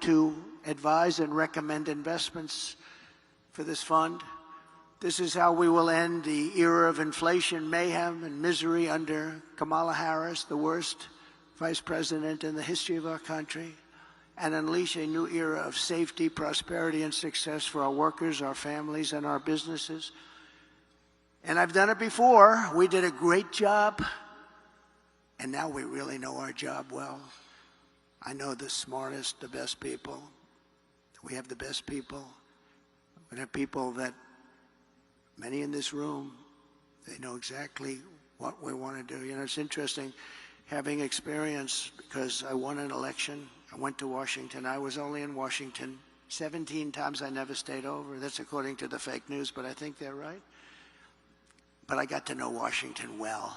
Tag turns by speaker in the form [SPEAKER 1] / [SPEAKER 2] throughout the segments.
[SPEAKER 1] to advise and recommend investments for this fund. This is how we will end the era of inflation, mayhem, and misery under Kamala Harris, the worst vice president in the history of our country, and unleash a new era of safety, prosperity, and success for our workers, our families, and our businesses. And I've done it before. We did a great job, and now we really know our job well. I know the smartest, the best people. We have the best people. We have people that, many in this room, they know exactly what we want to do. You know, it's interesting having experience, because I won an election. I went to Washington. I was only in Washington 17 times. I never stayed over. That's according to the fake news, but I think they're right. But I got to know Washington well.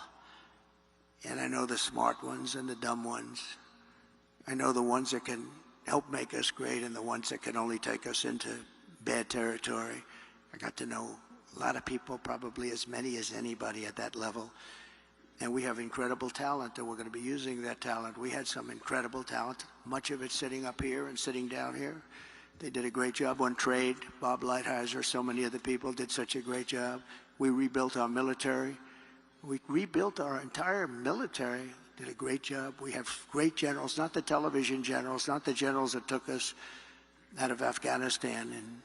[SPEAKER 1] And I know the smart ones and the dumb ones. I know the ones that can help make us great and the ones that can only take us into bad territory. I got to know a lot of people, probably as many as anybody at that level. And we have incredible talent, and we're going to be using that talent. We had some incredible talent, much of it sitting up here and sitting down here. They did a great job on trade. Bob Lighthizer, so many of the people did such a great job. We rebuilt our military. We rebuilt our entire military, did a great job. We have great generals, not the television generals, not the generals that took us out of Afghanistan in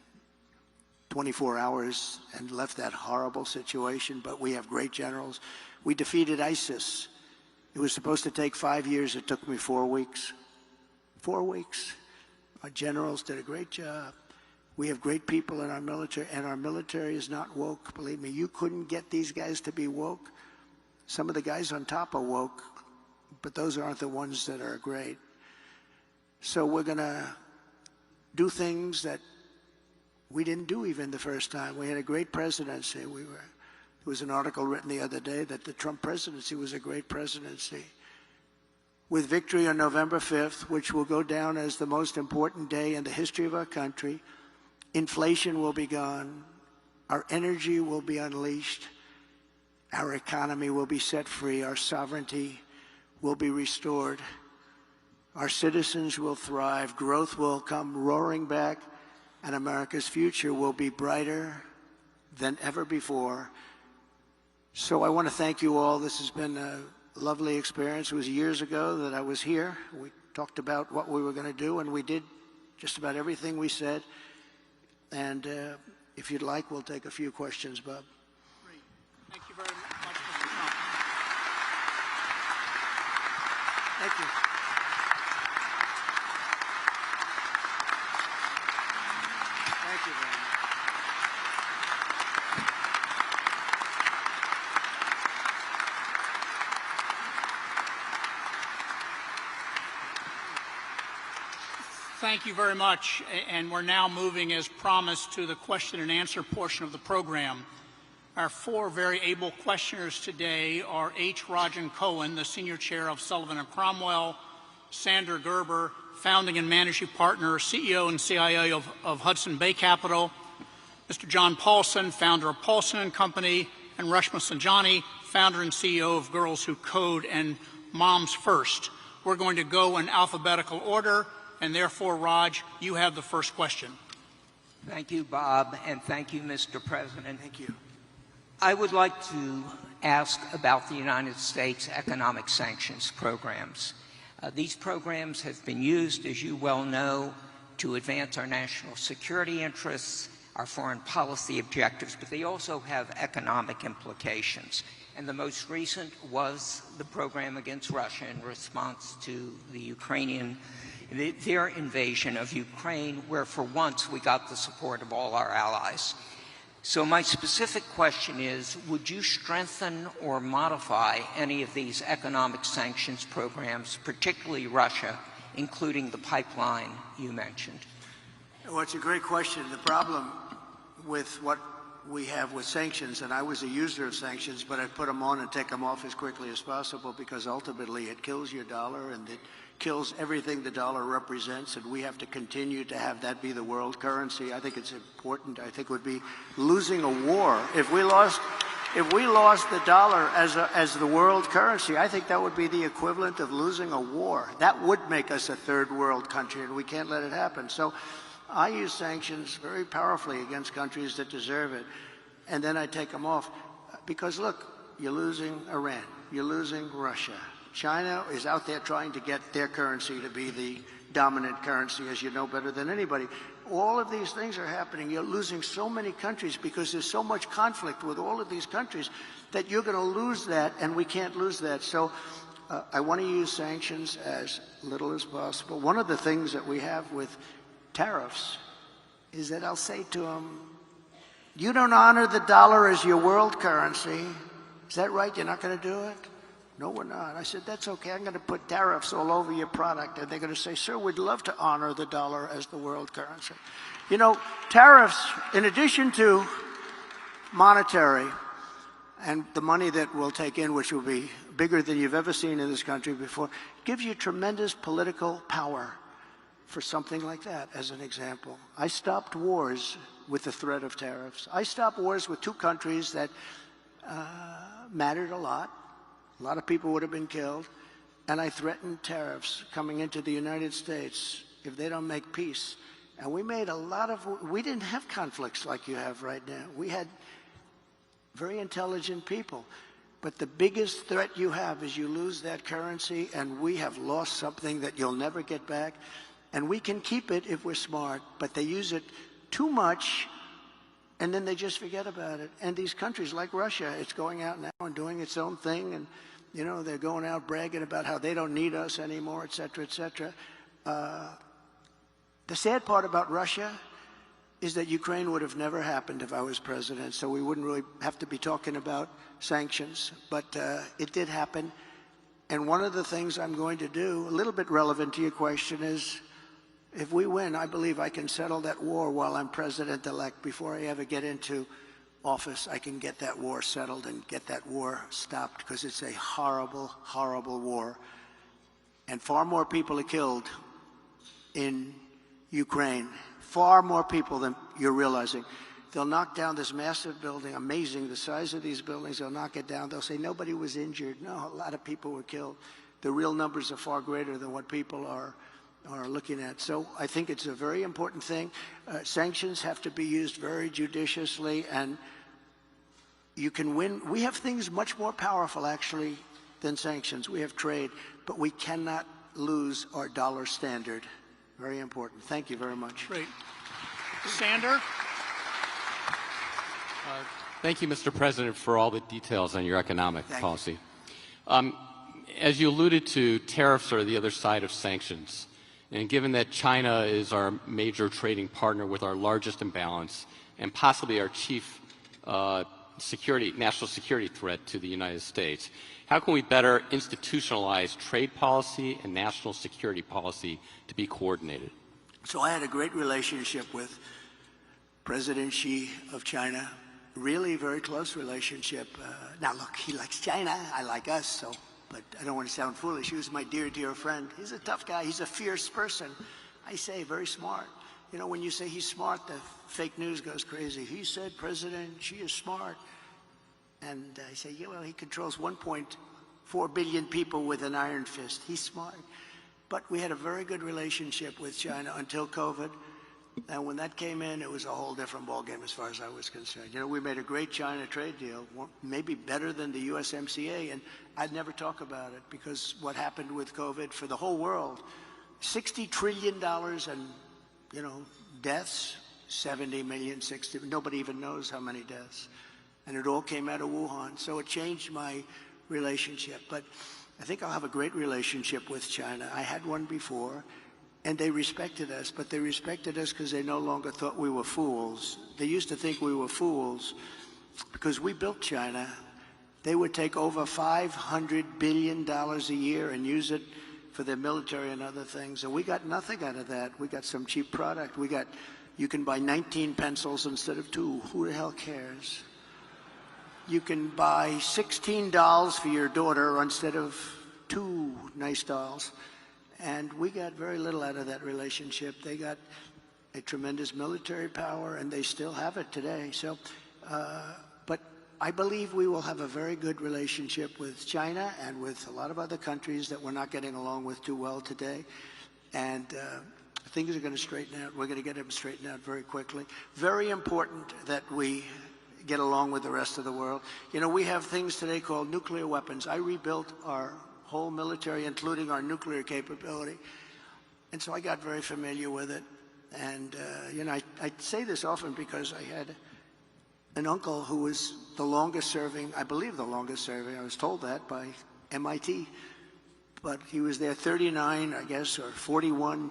[SPEAKER 1] 24 hours and left that horrible situation, but we have great generals. We defeated ISIS. It was supposed to take 5 years. It took me 4 weeks. 4 weeks. Our generals did a great job. We have great people in our military, and our military is not woke. Believe me, you couldn't get these guys to be woke. Some of the guys on top are woke, but those aren't the ones that are great. So we're going to do things that we didn't do even the first time. We had a great presidency. There was an article written the other day that the Trump presidency was a great presidency. With victory on November 5th, which will go down as the most important day in the history of our country, inflation will be gone, our energy will be unleashed, our economy will be set free, our sovereignty will be restored, our citizens will thrive, growth will come roaring back, and America's future will be brighter than ever before. So I want to thank you all. This has been a lovely experience. It was years ago that I was here. We talked about what we were going to do, and we did just about everything we said. And if you'd like, we'll take a few questions, Bob.
[SPEAKER 2] Great. Thank you very much, Mr. Trump.
[SPEAKER 1] Thank you. Thank you very much.
[SPEAKER 2] Thank you very much, and we're now moving, as promised, to the question and answer portion of the program. Our 4 very able questioners today are H. Rajan Cohen, the Senior Chair of Sullivan & Cromwell, Sandra Gerber, Founding and Managing Partner, CEO and CIO of Hudson Bay Capital, Mr. John Paulson, founder of Paulson & Company, and Rashma Sanjani, founder and CEO of Girls Who Code and Moms First. We're going to go in alphabetical order. And therefore, Raj, you have the first question.
[SPEAKER 3] Thank you, Bob, and thank you, Mr. President.
[SPEAKER 1] Thank you.
[SPEAKER 3] I would like to ask about the United States economic sanctions programs. These programs have been used, as you well know, to advance our national security interests, our foreign policy objectives, but they also have economic implications. And the most recent was the program against Russia in response to their invasion of Ukraine, where for once we got the support of all our allies. So my specific question is, would you strengthen or modify any of these economic sanctions programs, particularly Russia, including the pipeline you mentioned?
[SPEAKER 1] Well, it's a great question. The problem with what we have with sanctions, and I was a user of sanctions, but I put them on and take them off as quickly as possible, because ultimately it kills your dollar and it kills everything the dollar represents, and we have to continue to have that be the world currency. I think it's important. I think it would be losing a war. If we lost if we lost the dollar as the world currency, I think that would be the equivalent of losing a war. That would make us a third world country, and we can't let it happen. So I use sanctions very powerfully against countries that deserve it, and then I take them off. Because look, you're losing Iran, you're losing Russia. China is out there trying to get their currency to be the dominant currency, as you know better than anybody. All of these things are happening. You're losing so many countries because there's so much conflict with all of these countries that you're going to lose that, and we can't lose that. So I want to use sanctions as little as possible. One of the things that we have with tariffs is that I'll say to them, you don't honor the dollar as your world currency. Is that right? You're not going to do it? No, we're not. I said, that's okay. I'm going to put tariffs all over your product. And they're going to say, sir, we'd love to honor the dollar as the world currency. You know, tariffs, in addition to monetary and the money that we'll take in, which will be bigger than you've ever seen in this country before, gives you tremendous political power for something like that, as an example. I stopped wars with the threat of tariffs. I stopped wars with two countries that mattered a lot. A lot of people would have been killed. And I threatened tariffs coming into the United States if they don't make peace. And we made a lot of, we didn't have conflicts like you have right now. We had very intelligent people. But the biggest threat you have is you lose that currency, and we have lost something that you'll never get back. And we can keep it if we're smart, but they use it too much, and then they just forget about it. And these countries like Russia, it's going out now and doing its own thing, and you know, they're going out bragging about how they don't need us anymore, et cetera, et cetera. The sad part about Russia is that Ukraine would have never happened if I was president, so we wouldn't really have to be talking about sanctions, but it did happen. And one of the things I'm going to do, a little bit relevant to your question, is if we win, I believe I can settle that war while I'm president-elect. Before I ever get into office, I can get that war settled and get that war stopped, because it's a horrible, horrible war. And far more people are killed in Ukraine, far more people than you're realizing. They'll knock down this massive building, amazing, the size of these buildings, they'll knock it down. They'll say nobody was injured. No, a lot of people were killed. The real numbers are far greater than what people are looking at. So I think it's a very important thing. Sanctions have to be used very judiciously, and you can win. We have things much more powerful, actually, than sanctions. We have trade, but we cannot lose our dollar standard. Very important. Thank you very much.
[SPEAKER 2] Great. Sander?
[SPEAKER 4] Thank you, Mr. President, for all the details on your economic policy. As you alluded to, tariffs are the other side of sanctions. And given that China is our major trading partner with our largest imbalance and possibly our chief national security threat to the United States, how can we better institutionalize trade policy and national security policy to be coordinated?
[SPEAKER 1] So I had a great relationship with President Xi of China, really very close relationship. Now look, he likes China, I like us, so. But I don't want to sound foolish. He was my dear, dear friend. He's a tough guy. He's a fierce person. I say very smart. You know, when you say he's smart, the fake news goes crazy. He said President Xi is smart. And I say, yeah, well, he controls 1.4 billion people with an iron fist. He's smart. But we had a very good relationship with China until COVID. And when that came in, it was a whole different ballgame as far as I was concerned. You know, we made a great China trade deal, maybe better than the USMCA, and I'd never talk about it because what happened with COVID for the whole world, $60 trillion and, you know, deaths, 70 million, 60, nobody even knows how many deaths. And it all came out of Wuhan, so it changed my relationship. But I think I'll have a great relationship with China. I had one before. And they respected us, but they respected us because they no longer thought we were fools. They used to think we were fools because we built China. They would take over $500 billion a year and use it for their military and other things. And we got nothing out of that. We got some cheap product. You can buy 19 pencils instead of 2. Who the hell cares? You can buy 16 dolls for your daughter instead of 2 nice dolls. And we got very little out of that relationship. They got a tremendous military power, and they still have it today. So, but I believe we will have a very good relationship with China and with a lot of other countries that we're not getting along with too well today. And things are going to straighten out. We're going to get them straightened out very quickly. Very important that we get along with the rest of the world. You know, we have things today called nuclear weapons. I rebuilt our whole military, including our nuclear capability. And so I got very familiar with it. And, you know, I say this often because I had an uncle who was the longest serving, I believe the longest serving, I was told that by MIT, but he was there 39, I guess, or 41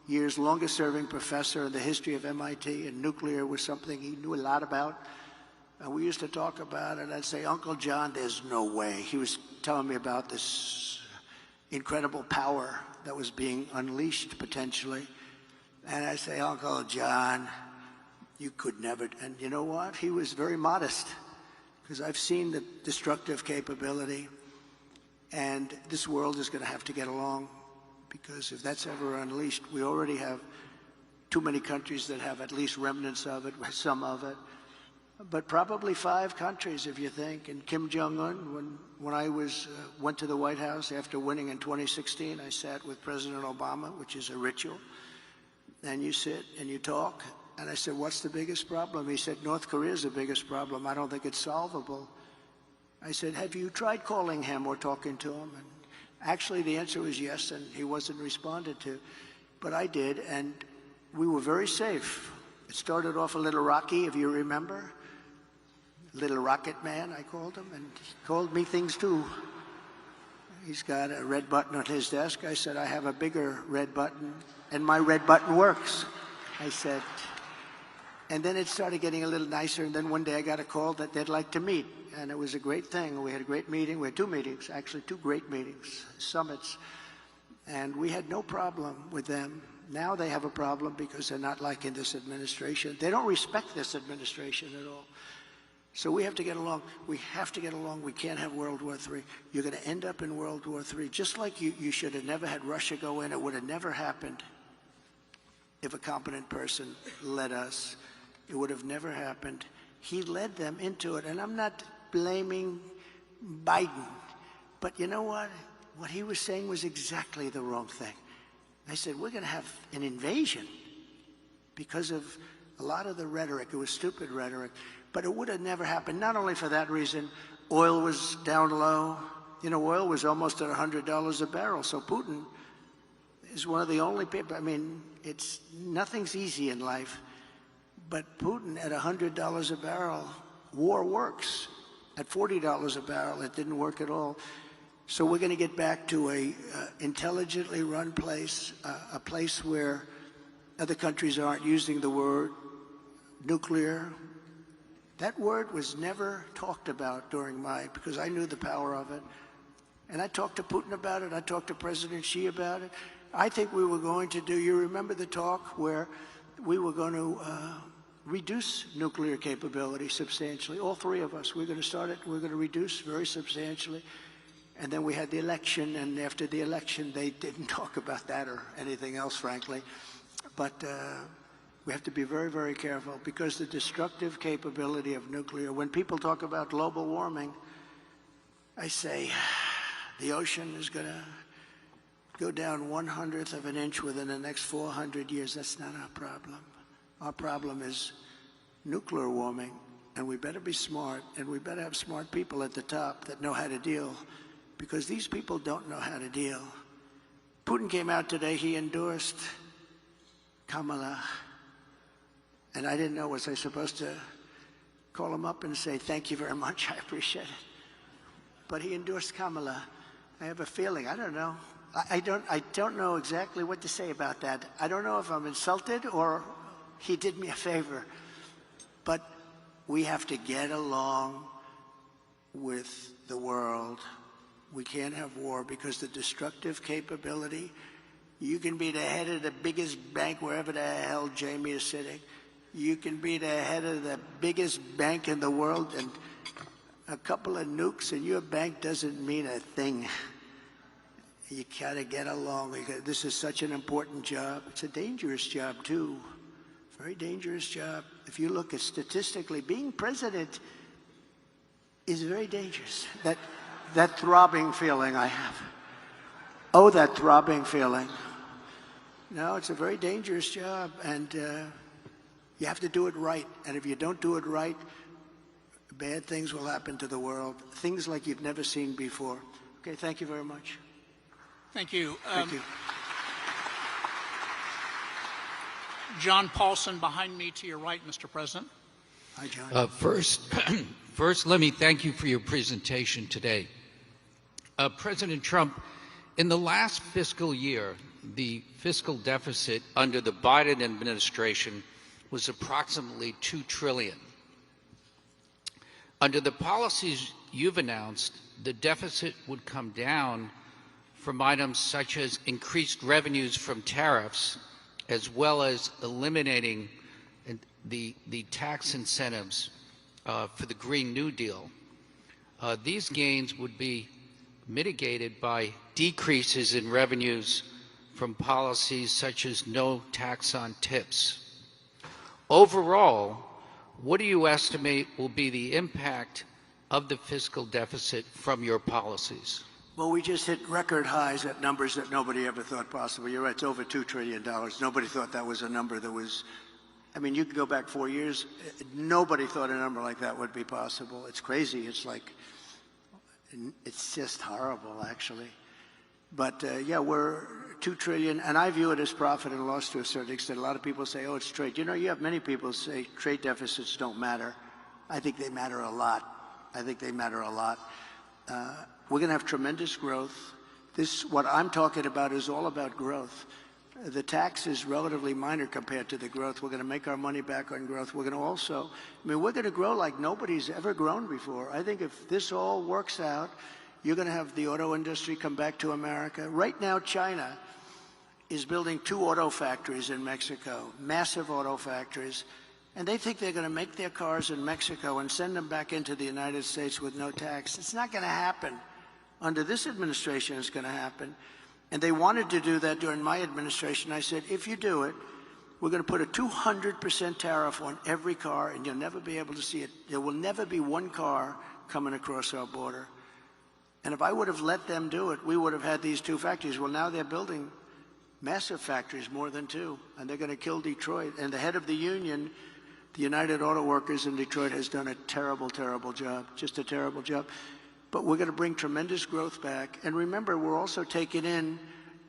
[SPEAKER 1] years, longest serving professor in the history of MIT, and nuclear was something he knew a lot about. And we used to talk about it. I'd say, Uncle John, there's no way. He was telling me about this incredible power that was being unleashed potentially. And I say, Uncle John, you could never. And you know what? He was very modest, because I've seen the destructive capability, and this world is going to have to get along, because if that's ever unleashed, we already have too many countries that have at least remnants of it, some of it. But probably 5 countries, if you think. And Kim Jong-un, when I went to the White House after winning in 2016, I sat with President Obama, which is a ritual. And you sit and you talk. And I said, what's the biggest problem? He said, North Korea is the biggest problem. I don't think it's solvable. I said, have you tried calling him or talking to him? And actually, the answer was yes, and he wasn't responded to. But I did, and we were very safe. It started off a little rocky, if you remember. Little Rocket Man, I called him, and he called me things too. He's got a red button on his desk. I said, I have a bigger red button, and my red button works. I said, and then it started getting a little nicer, and then one day I got a call that they'd like to meet, and it was a great thing. We had a great meeting. We had 2 meetings, actually 2 great meetings, summits, and we had no problem with them. Now they have a problem because they're not liking this administration. They don't respect this administration at all. So we have to get along. We have to get along. We can't have World War III. You're going to end up in World War III. Just like you should have never had Russia go in. It would have never happened if a competent person led us. It would have never happened. He led them into it. And I'm not blaming Biden. But you know what? What he was saying was exactly the wrong thing. I said, we're going to have an invasion because of a lot of the rhetoric. It was stupid rhetoric. But it would have never happened, not only for that reason. Oil was down low. You know, oil was almost at $100 a barrel. So Putin is one of the only people. I mean, nothing's easy in life. But Putin at $100 a barrel, war works. At $40 a barrel, it didn't work at all. So we're going to get back to a intelligently run place, a place where other countries aren't using the word nuclear. That word was never talked about because I knew the power of it. And I talked to Putin about it. I talked to President Xi about it. I think we were going to do, you remember the talk where we were going to reduce nuclear capability substantially. All 3 of us, we're going to start it. We're going to reduce very substantially. And then we had the election, and after the election, they didn't talk about that or anything else, frankly. But we have to be very, very careful, because the destructive capability of nuclear, when people talk about global warming, I say the ocean is going to go down 1/100th of an inch within the next 400 years. That's not our problem. Our problem is nuclear warming, and we better be smart, and we better have smart people at the top that know how to deal, because these people don't know how to deal. Putin came out today, he endorsed Kamala. And I didn't know, was I supposed to call him up and say, thank you very much, I appreciate it. But he endorsed Kamala. I have a feeling, I don't know. I don't know exactly what to say about that. I don't know if I'm insulted or he did me a favor. But we have to get along with the world. We can't have war, because the destructive capability, you can be the head of the biggest bank wherever the hell Jamie is sitting. You can be the head of the biggest bank in the world, and a couple of nukes and your bank doesn't mean a thing. You gotta get along. This is such an important job. It's a dangerous job too. Very dangerous job. If you look at statistically, being president is very dangerous. That throbbing feeling I have. Oh, that throbbing feeling. No, it's a very dangerous job, and you have to do it right. And if you don't do it right, bad things will happen to the world. Things like you've never seen before. Okay, thank you very much.
[SPEAKER 2] Thank you.
[SPEAKER 1] Thank you.
[SPEAKER 2] John Paulson behind me to your right, Mr. President.
[SPEAKER 1] Hi, John.
[SPEAKER 5] First, let me thank you for your presentation today. President Trump, in the last fiscal year, the fiscal deficit under the Biden administration was approximately $2 trillion. Under the policies you've announced, the deficit would come down from items such as increased revenues from tariffs, as well as eliminating the tax incentives for the Green New Deal. These gains would be mitigated by decreases in revenues from policies such as no tax on tips. Overall, what do you estimate will be the impact of the fiscal deficit from your policies?
[SPEAKER 1] Well, we just hit record highs at numbers that nobody ever thought possible. You're right, it's over $2 trillion. Nobody thought that was a number that was, I mean, you could go back 4 years, nobody thought a number like that would be possible. It's crazy, it's like, it's just horrible, actually. But yeah, we're $2 trillion, and I view it as profit and loss to a certain extent. A lot of people say, oh, it's trade. You know, you have many people say trade deficits don't matter. I think they matter a lot. I think they matter a lot. We're going to have tremendous growth. What I'm talking about is all about growth. The tax is relatively minor compared to the growth. We're going to make our money back on growth. We're going to also, I mean, we're going to grow like nobody's ever grown before. I think if this all works out, you're going to have the auto industry come back to America. Right now, China is building 2 auto factories in Mexico, massive auto factories, and they think they're going to make their cars in Mexico and send them back into the United States with no tax. It's not going to happen. Under this administration, it's going to happen. And they wanted to do that during my administration. I said, if you do it, we're going to put a 200% tariff on every car, and you'll never be able to see it. There will never be one car coming across our border. And if I would have let them do it, we would have had these 2 factories. Well, now they're building massive factories, more than 2, and they're going to kill Detroit. And the head of the union, the United Auto Workers in Detroit, has done a terrible, terrible job, just a terrible job. But we're going to bring tremendous growth back. And remember, we're also taking in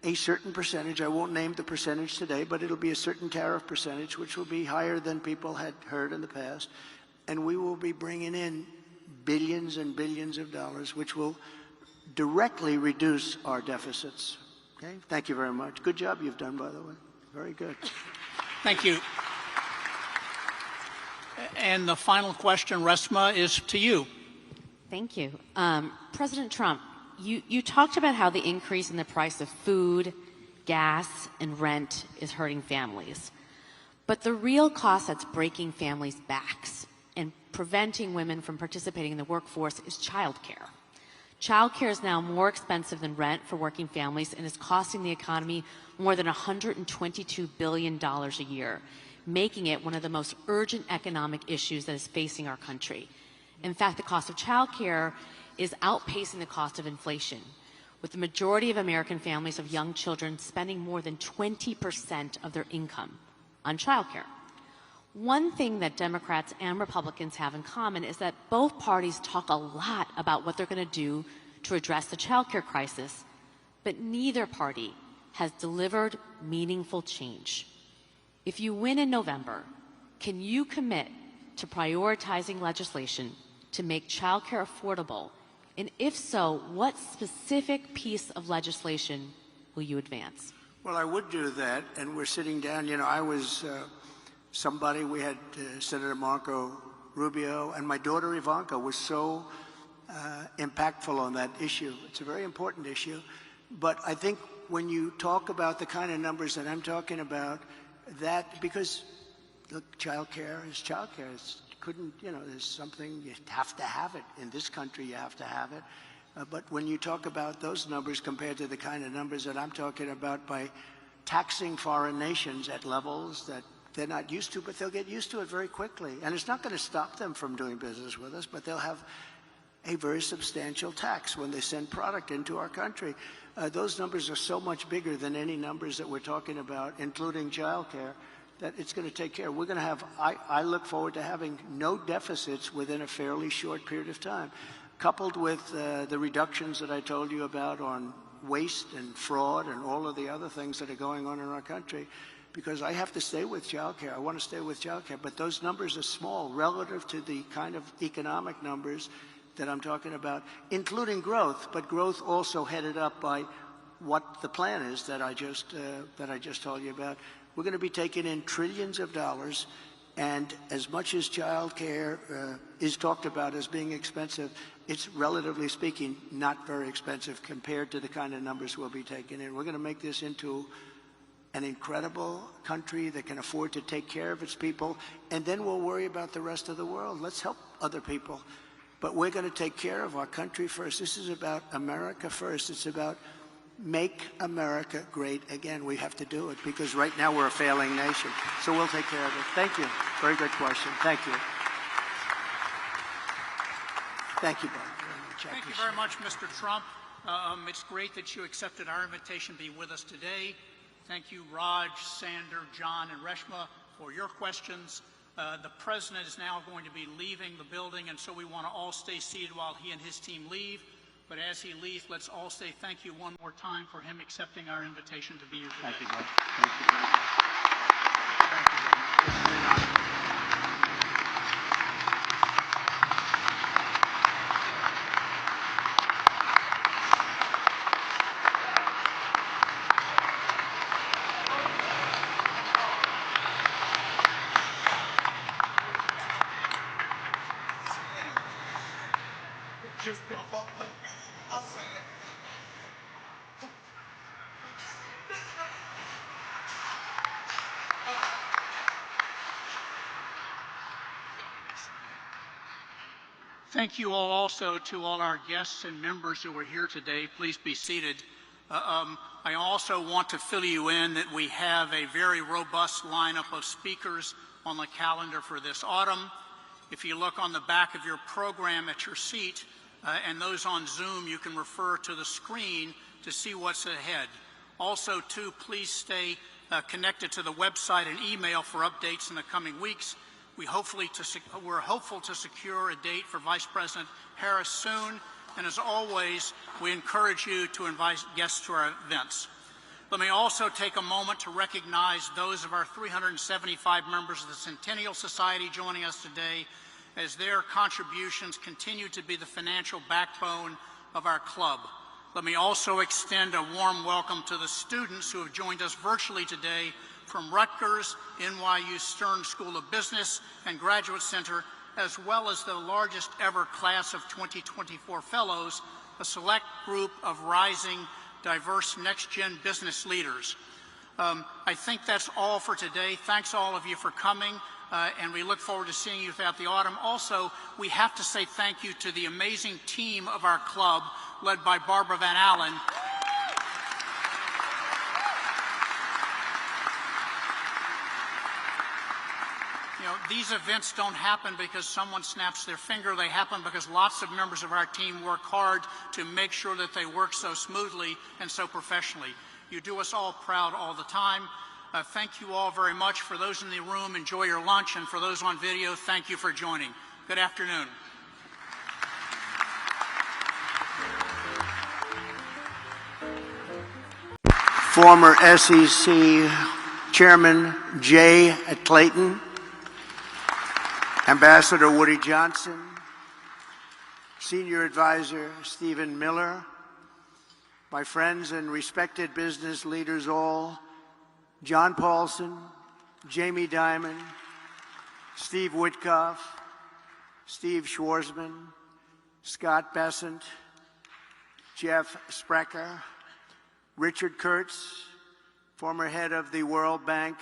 [SPEAKER 1] a certain percentage. I won't name the percentage today, but it'll be a certain tariff percentage, which will be higher than people had heard in the past. And we will be bringing in billions and billions of dollars, which will directly reduce our deficits. Okay? Thank you very much. Good job you've done, by the way. Very good.
[SPEAKER 2] Thank you. And the final question, Resma, is to you.
[SPEAKER 6] Thank you. President Trump, you talked about how the increase in the price of food, gas, and rent is hurting families. But the real cost that's breaking families' backs and preventing women from participating in the workforce is childcare. Childcare is now more expensive than rent for working families and is costing the economy more than $122 billion a year, making it one of the most urgent economic issues that is facing our country. In fact, the cost of childcare is outpacing the cost of inflation, with the majority of American families of young children spending more than 20% of their income on childcare. One thing that Democrats and Republicans have in common is that both parties talk a lot about what they're going to do to address the childcare crisis, but neither party has delivered meaningful change. If you win in November, can you commit to prioritizing legislation to make childcare affordable? And if so, what specific piece of legislation will you advance?
[SPEAKER 1] Well, I would do that, and we're sitting down. You know, I was somebody, we had Senator Marco Rubio, and my daughter Ivanka was so impactful on that issue. It's a very important issue. But I think when you talk about the kind of numbers that I'm talking about, that, because look, childcare is childcare. There's something, you have to have it. In this country, you have to have it. But when you talk about those numbers compared to the kind of numbers that I'm talking about by taxing foreign nations at levels that they're not used to, but they'll get used to it very quickly. And it's not going to stop them from doing business with us, but they'll have a very substantial tax when they send product into our country. Those numbers are so much bigger than any numbers that we're talking about, including childcare, that it's going to take care. We're going to have, I look forward to having no deficits within a fairly short period of time, coupled with the reductions that I told you about on waste and fraud and all of the other things that are going on in our country. Because I have to stay with childcare. I want to stay with childcare, but those numbers are small relative to the kind of economic numbers that I'm talking about, including growth, but growth also headed up by what the plan is that I just told you about. We're going to be taking in trillions of dollars, and as much as child care is talked about as being expensive, it's relatively speaking not very expensive compared to the kind of numbers we'll be taking in. We're going to make this into an incredible country that can afford to take care of its people, and then we'll worry about the rest of the world. Let's help other people. But we're going to take care of our country first. This is about America first. It's about make America great again. We have to do it because right now we're a failing nation. So we'll take care of it. Thank you. Very good question. Thank you. Thank you, Bob.
[SPEAKER 2] Thank you very much, Mr. Trump. It's great that you accepted our invitation to be with us today. Thank you, Raj, Sander, John, and Reshma, for your questions. The President is now going to be leaving the building, and so we want to all stay seated while he and his team leave. But as he leaves, let's all say thank you one more time for him accepting our invitation to be here today.
[SPEAKER 1] Thank you, Bob. Thank you very much.
[SPEAKER 2] Thank you very much. It's been an honor. Thank you all also to all our guests and members who are here today. Please be seated. I also want to fill you in that we have a very robust lineup of speakers on the calendar for this autumn. If you look on the back of your program at your seat, and those on Zoom, you can refer to the screen to see what's ahead. Also, too, please stay connected to the website and email for updates in the coming weeks. We're hopeful to secure a date for Vice President Harris soon, and as always, we encourage you to invite guests to our events. Let me also take a moment to recognize those of our 375 members of the Centennial Society joining us today, as their contributions continue to be the financial backbone of our club. Let me also extend a warm welcome to the students who have joined us virtually today from Rutgers, NYU Stern School of Business and Graduate Center, as well as the largest ever class of 2024 fellows, a select group of rising, diverse next-gen business leaders. I think that's all for today. Thanks all of you for coming, and we look forward to seeing you throughout the autumn. Also, we have to say thank you to the amazing team of our club, led by Barbara Van Allen. You know, these events don't happen because someone snaps their finger. They happen because lots of members of our team work hard to make sure that they work so smoothly and so professionally. You do us all proud all the time. Thank you all very much. For those in the room, enjoy your lunch, and for those on video, thank you for joining. Good afternoon.
[SPEAKER 1] Former SEC Chairman Jay Clayton, Ambassador Woody Johnson, Senior Advisor Stephen Miller, my friends and respected business leaders all, John Paulson, Jamie Dimon, Steve Witkoff, Steve Schwarzman, Scott Bessent, Jeff Sprecher, Richard Kurtz, former head of the World Bank,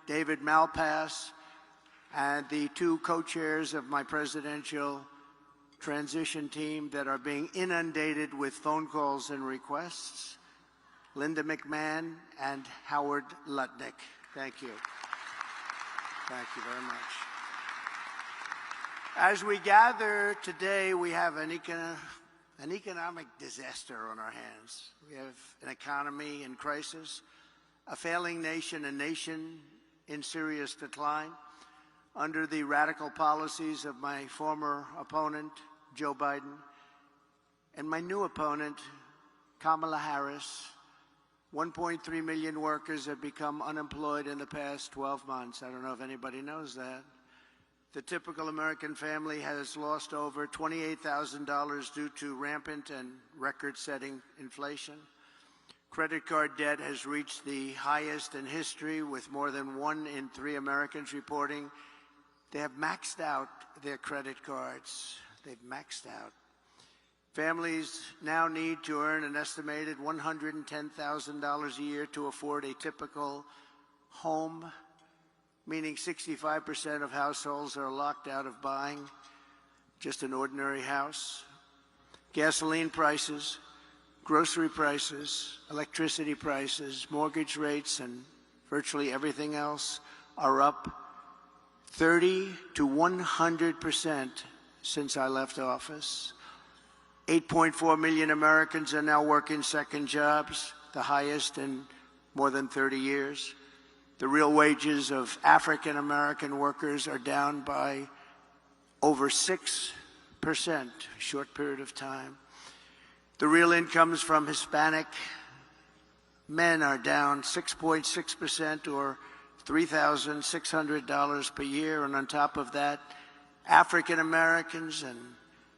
[SPEAKER 1] David Malpass, and the two co-chairs of my presidential transition team that are being inundated with phone calls and requests, Linda McMahon and Howard Lutnick. Thank you. Thank you very much. As we gather today, we have an economic disaster on our hands. We have an economy in crisis, a failing nation, a nation in serious decline under the radical policies of my former opponent, Joe Biden, and my new opponent, Kamala Harris. 1.3 million workers have become unemployed in the past 12 months. I don't know if anybody knows that. The typical American family has lost over $28,000 due to rampant and record-setting inflation. Credit card debt has reached the highest in history, with more than 1 in 3 Americans reporting they have maxed out their credit cards. They've maxed out. Families now need to earn an estimated $110,000 a year to afford a typical home, meaning 65% of households are locked out of buying just an ordinary house. Gasoline prices, grocery prices, electricity prices, mortgage rates, and virtually everything else are up 30 to 100% since I left office. 8.4 million Americans are now working second jobs, the highest in more than 30 years. The real wages of African American workers are down by over 6%, a short period of time. The real incomes from Hispanic men are down 6.6%, or $3,600 per year. And on top of that, African Americans and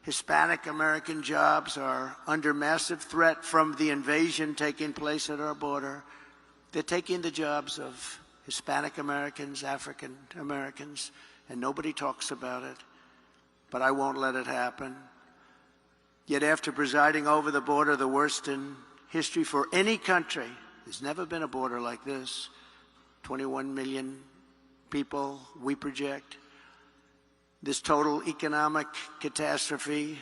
[SPEAKER 1] Hispanic American jobs are under massive threat from the invasion taking place at our border. They're taking the jobs of Hispanic Americans, African Americans, and nobody talks about it. But I won't let it happen. Yet after presiding over the border, the worst in history for any country, there's never been a border like this. 21 million people, we project. This total economic catastrophe